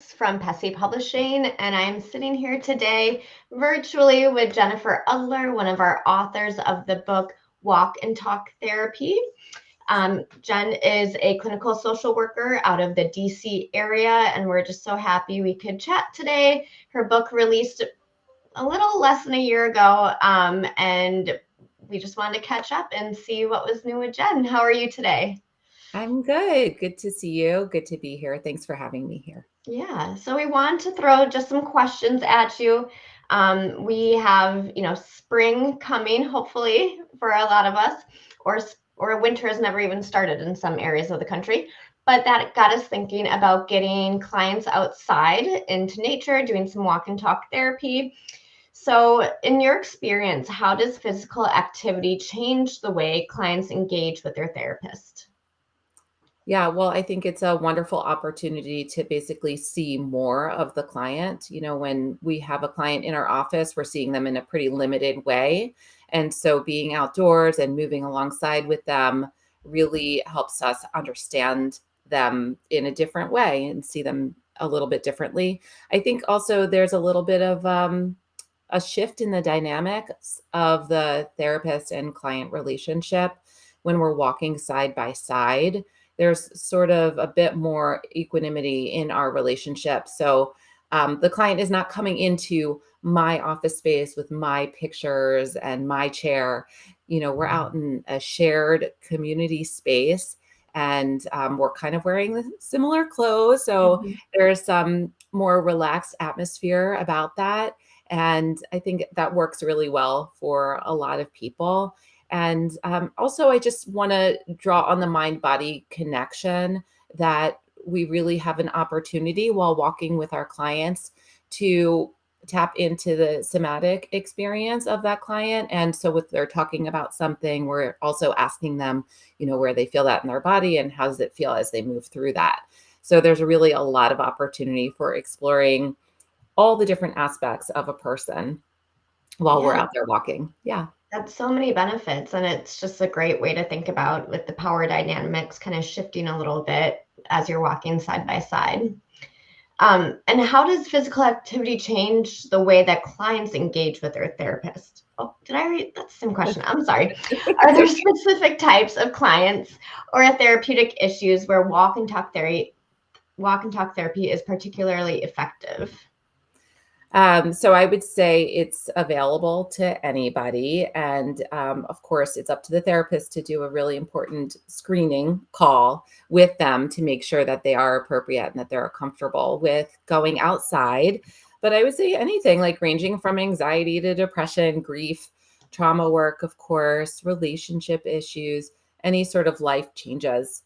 from Pessy Publishing, and I'm sitting here today virtually with Jennifer Udler, one of our authors of the book Walk and Talk Therapy. Jen is a clinical social worker out of the DC area, and we're just so happy we could chat today. Her book released a little less than a year ago, and we just wanted to catch up and see what was new with Jen. How are you today? I'm good. Good to see you. Good to be here. Thanks for having me here. Yeah, so we want to throw just some questions at you. We have, spring coming, hopefully, for a lot of us, or winter has never even started in some areas of the country. But that got us thinking about getting clients outside into nature, doing some walk and talk therapy. So, in your experience, how does physical activity change the way clients engage with their therapist? Yeah, well, I think it's a wonderful opportunity to basically see more of the client. When we have a client in our office, we're seeing them in a pretty limited way. And so being outdoors and moving alongside with them really helps us understand them in a different way and see them a little bit differently. I think also there's a little bit of a shift in the dynamics of the therapist and client relationship when we're walking side by side. There's sort of a bit more equanimity in our relationship. So the client is not coming into my office space with my pictures and my chair. We're out in a shared community space, and we're kind of wearing similar clothes. So Mhm. there's some more relaxed atmosphere about that. And I think that works really well for a lot of people. And also, I just want to draw on the mind body connection that we really have an opportunity while walking with our clients to tap into the somatic experience of that client. And so, if they're talking about something, we're also asking them, where they feel that in their body and how does it feel as they move through that. So, there's really a lot of opportunity for exploring all the different aspects of a person while we're Yeah. out there walking. Yeah. That's so many benefits, and it's just a great way to think about with the power dynamics kind of shifting a little bit as you're walking side by side. And how does physical activity change the way that clients engage with their therapist? Oh, did I read? That's the same question. I'm sorry. Are It's there okay. specific types of clients or therapeutic issues where walk and talk therapy is particularly effective? So I would say it's available to anybody. And of course, it's up to the therapist to do a really important screening call with them to make sure that they are appropriate and that they're comfortable with going outside. But I would say anything like ranging from anxiety to depression, grief, trauma work, of course, relationship issues, any sort of life changes.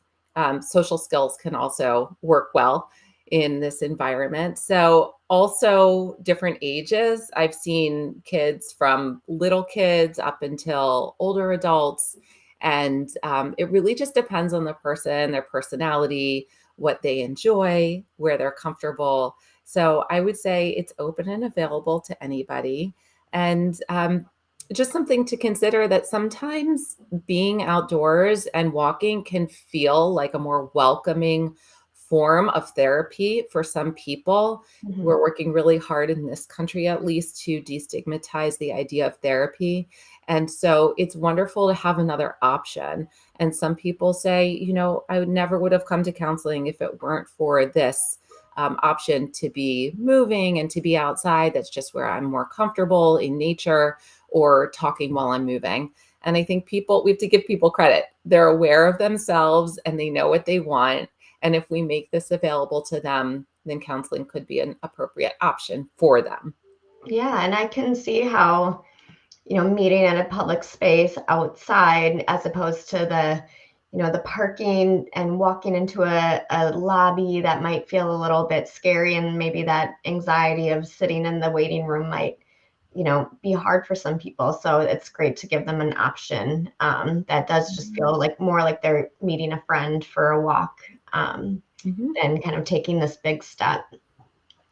Social skills can also work well in this environment. So, also different ages. I've seen kids from little kids up until older adults. And it really just depends on the person, their personality, what they enjoy, where they're comfortable. So, I would say it's open and available to anybody. And just something to consider that sometimes being outdoors and walking can feel like a more welcoming form of therapy for some people. Mhm. We're working really hard in this country, at least, to destigmatize the idea of therapy. And so it's wonderful to have another option. And some people say, I would never would have come to counseling if it weren't for this option to be moving and to be outside. That's just where I'm more comfortable in nature or talking while I'm moving. And I think we have to give people credit. They're aware of themselves and they know what they want. And if we make this available to them, then counseling could be an appropriate option for them. Yeah, and I can see how, meeting in a public space outside as opposed to the parking and walking into a lobby that might feel a little bit scary, and maybe that anxiety of sitting in the waiting room might, be hard for some people. So it's great to give them an option that does just feel like more like they're meeting a friend for a walk Mhm. than kind of taking this big step.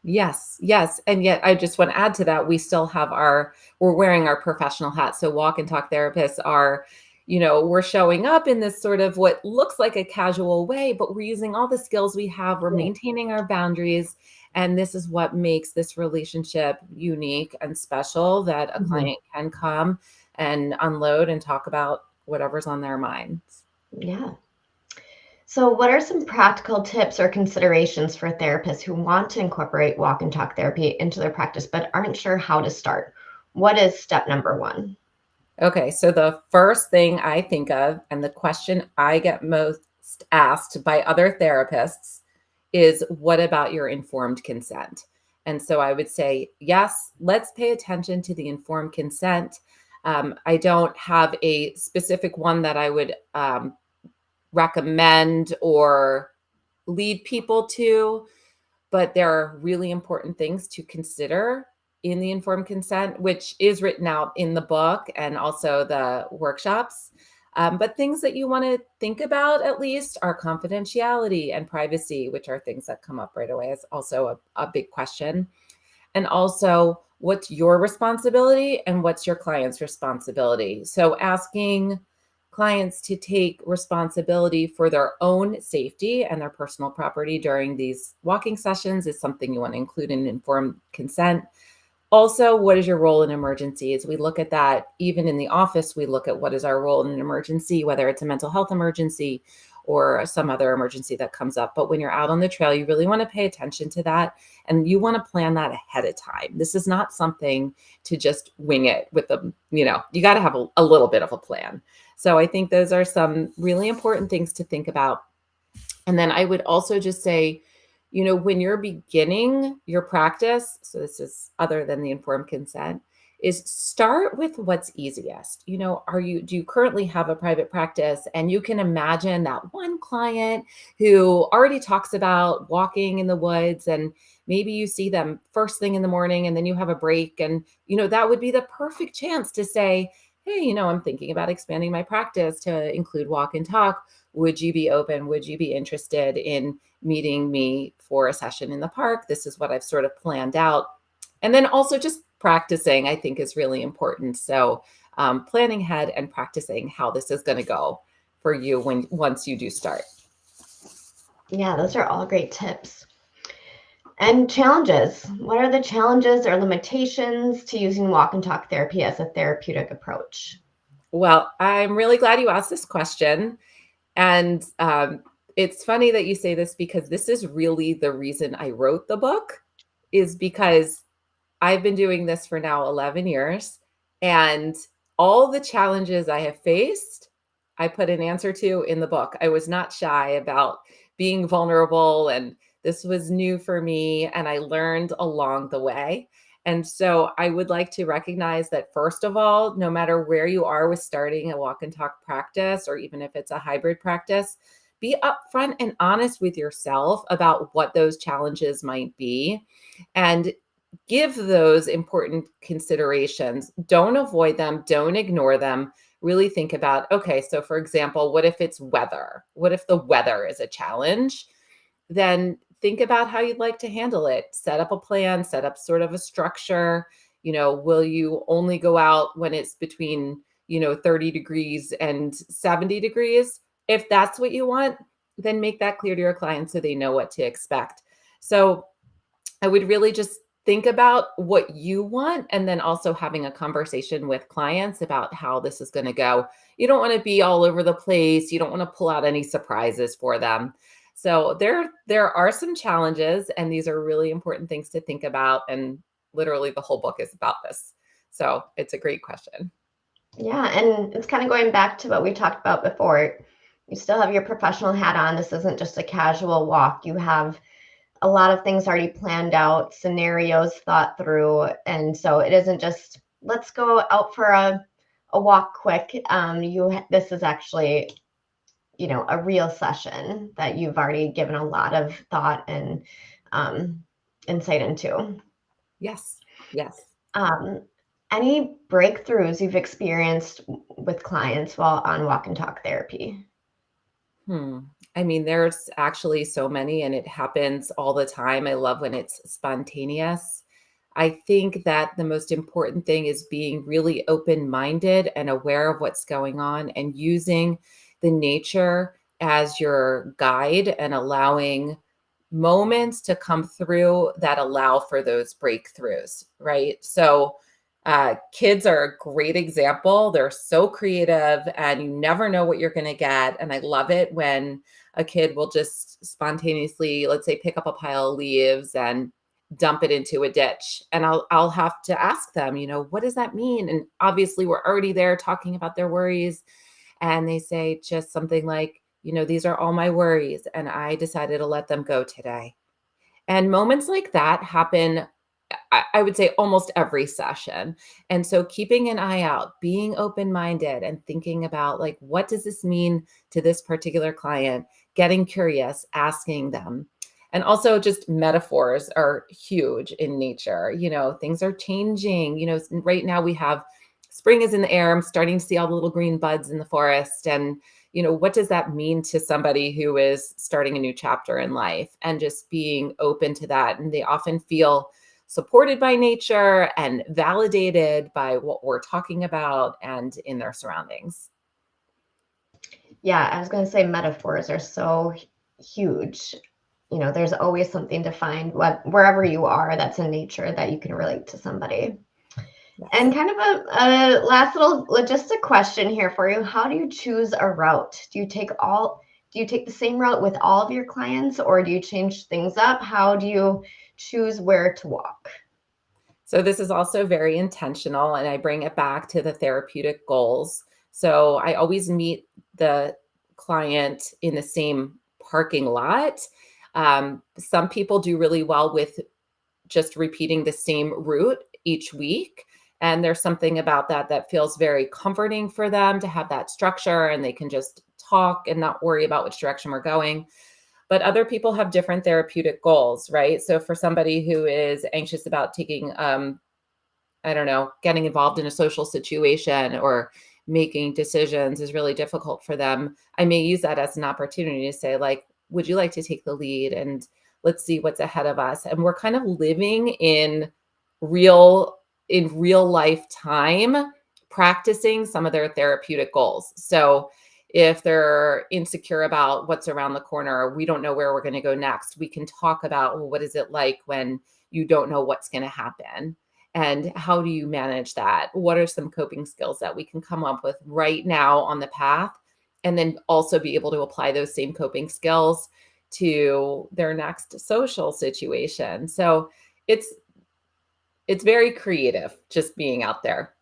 Yes, yes. And yet, I just want to add to that, we're wearing our professional hats. So, walk and talk therapists are, we're showing up in this sort of what looks like a casual way, but we're using all the skills we have. We're Yeah. maintaining our boundaries. And this is what makes this relationship unique and special, that a Mhm. client can come and unload and talk about whatever's on their minds. Yeah. So, what are some practical tips or considerations for therapists who want to incorporate walk and talk therapy into their practice but aren't sure how to start? What is step number one? Okay, so the first thing I think of, and the question I get most asked by other therapists, is what about your informed consent? And so I would say, yes, let's pay attention to the informed consent. I don't have a specific one that I would recommend or lead people to, but there are really important things to consider in the informed consent, which is written out in the book and also the workshops. But things that you want to think about at least are confidentiality and privacy, which are things that come up right away. It's also a big question. And also, what's your responsibility and what's your client's responsibility? So, asking clients to take responsibility for their own safety and their personal property during these walking sessions is something you want to include in informed consent. Also, what is your role in emergencies? We look at that even in the office. We look at what is our role in an emergency, whether it's a mental health emergency or some other emergency that comes up. But when you're out on the trail, you really want to pay attention to that, and you want to plan that ahead of time. This is not something to just wing it with them. You got to have a little bit of a plan. So I think those are some really important things to think about. And then I would also just say, when you're beginning your practice, so this is other than the informed consent, is start with what's easiest. Do you currently have a private practice and you can imagine that one client who already talks about walking in the woods, and maybe you see them first thing in the morning and then you have a break, and that would be the perfect chance to say, hey, I'm thinking about expanding my practice to include walk and talk. Would you be open? Would you be interested in meeting me for a session in the park? This is what I've sort of planned out. And then also just practicing, I think, is really important. So planning ahead and practicing how this is going to go for you once you do start. Yeah, those are all great tips. And challenges. What are the challenges or limitations to using walk and talk therapy as a therapeutic approach? Well, I'm really glad you asked this question. And it's funny that you say this, because this is really the reason I wrote the book, is because I've been doing this for now 11 years, and all the challenges I have faced, I put an answer to in the book. I was not shy about being vulnerable, and this was new for me, and I learned along the way. And so I would like to recognize that, first of all, no matter where you are with starting a walk and talk practice, or even if it's a hybrid practice, be upfront and honest with yourself about what those challenges might be, and give those important considerations. Don't avoid them, don't ignore them. Really think about, okay, so for example, what if it's weather? What if the weather is a challenge? Then think about how you'd like to handle it. Set up a plan, set up sort of a structure. Will you only go out when it's between, 30 degrees and 70 degrees? If that's what you want, then make that clear to your clients so they know what to expect. So I would really just think about what you want, and then also having a conversation with clients about how this is going to go. You don't want to be all over the place. You don't want to pull out any surprises for them. So there are some challenges, and these are really important things to think about, and literally the whole book is about this. So it's a great question. Yeah, and it's kind of going back to what we talked about before. You still have your professional hat on. This isn't just a casual walk. You have a lot of things already planned out, scenarios thought through. And so it isn't just, let's go out for a walk quick. This is actually, a real session that you've already given a lot of thought and insight into. Yes. Yes. Um, any breakthroughs you've experienced with clients while on walk and talk therapy? I mean, there's actually so many, and it happens all the time. I love when it's spontaneous. I think that the most important thing is being really open-minded and aware of what's going on, and using the nature as your guide, and allowing moments to come through that allow for those breakthroughs, right? So kids are a great example. They're so creative and you never know what you're going to get. And I love it when a kid will just spontaneously, let's say, pick up a pile of leaves and dump it into a ditch. And I'll have to ask them, what does that mean? And obviously we're already there talking about their worries. And they say just something like, these are all my worries and I decided to let them go today. And moments like that happen, I would say, almost every session. And so keeping an eye out, being open-minded and thinking about, like, what does this mean to this particular client? Getting curious, asking them. And also just metaphors are huge in nature. Things are changing. Right now we have spring is in the air. I'm starting to see all the little green buds in the forest. And what does that mean to somebody who is starting a new chapter in life, and just being open to that. And they often feel supported by nature and validated by what we're talking about and in their surroundings. Yeah, I was going to say metaphors are so huge. There's always something to find wherever you are that's in nature that you can relate to somebody. Yes. And kind of a last little logistic question here for you. How do you choose a route? Do you take the same route with all of your clients, or do you change things up? How do you choose where to walk? So this is also very intentional, and I bring it back to the therapeutic goals. So I always meet the client in the same parking lot. Some people do really well with just repeating the same route each week. And there's something about that feels very comforting for them to have that structure, and they can just talk and not worry about which direction we're going. But other people have different therapeutic goals, right? So for somebody who is anxious about taking, I don't know, getting involved in a social situation or making decisions is really difficult for them, I may use that as an opportunity to say, like, would you like to take the lead? And let's see what's ahead of us. And we're kind of living real in real life time, practicing some of their therapeutic goals. So if they're insecure about what's around the corner, or we don't know where we're going to go next, we can talk about, well, what is it like when you don't know what's going to happen? And how do you manage that? What are some coping skills that we can come up with right now on the path? And then also be able to apply those same coping skills to their next social situation. So it's very creative just being out there.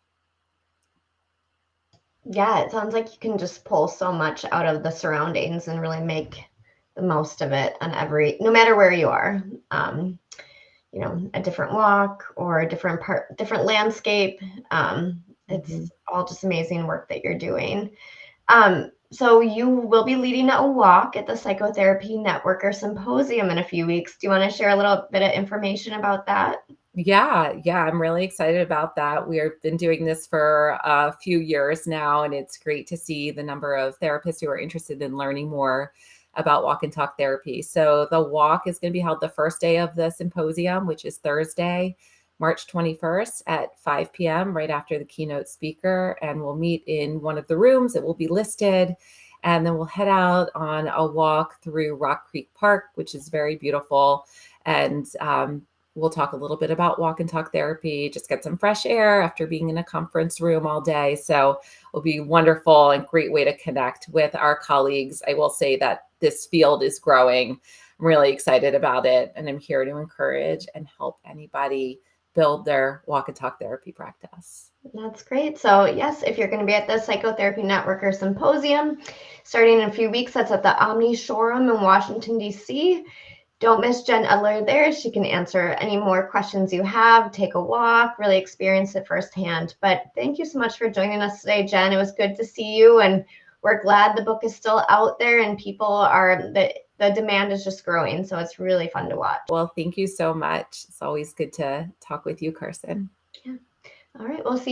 Yeah, it sounds like you can just pull so much out of the surroundings and really make the most of it on no matter where you are. A different walk or a different landscape. It's all just amazing work that you're doing. So you will be leading a walk at the Psychotherapy Networker Symposium in a few weeks. Do you want to share a little bit of information about that? Yeah, I'm really excited about that. We have been doing this for a few years now, and it's great to see the number of therapists who are interested in learning more about walk and talk therapy. So the walk is going to be held the first day of the symposium, which is Thursday, March 21st at 5 p.m., right after the keynote speaker. And we'll meet in one of the rooms that will be listed. And then we'll head out on a walk through Rock Creek Park, which is very beautiful. And we'll talk a little bit about walk and talk therapy, just get some fresh air after being in a conference room all day. So it'll be wonderful and great way to connect with our colleagues. I will say that this field is growing. I'm really excited about it. And I'm here to encourage and help anybody build their walk and talk therapy practice. That's great. So yes, if you're going to be at the Psychotherapy Networker Symposium starting in a few weeks, that's at the Omni Showroom in Washington, D.C. Don't miss Jen Udler there. She can answer any more questions you have, take a walk, really experience it firsthand. But thank you so much for joining us today, Jen. It was good to see you, and we're glad the book is still out there and the demand is just growing. So it's really fun to watch. Well, thank you so much. It's always good to talk with you, Carson. Yeah. All right. We'll see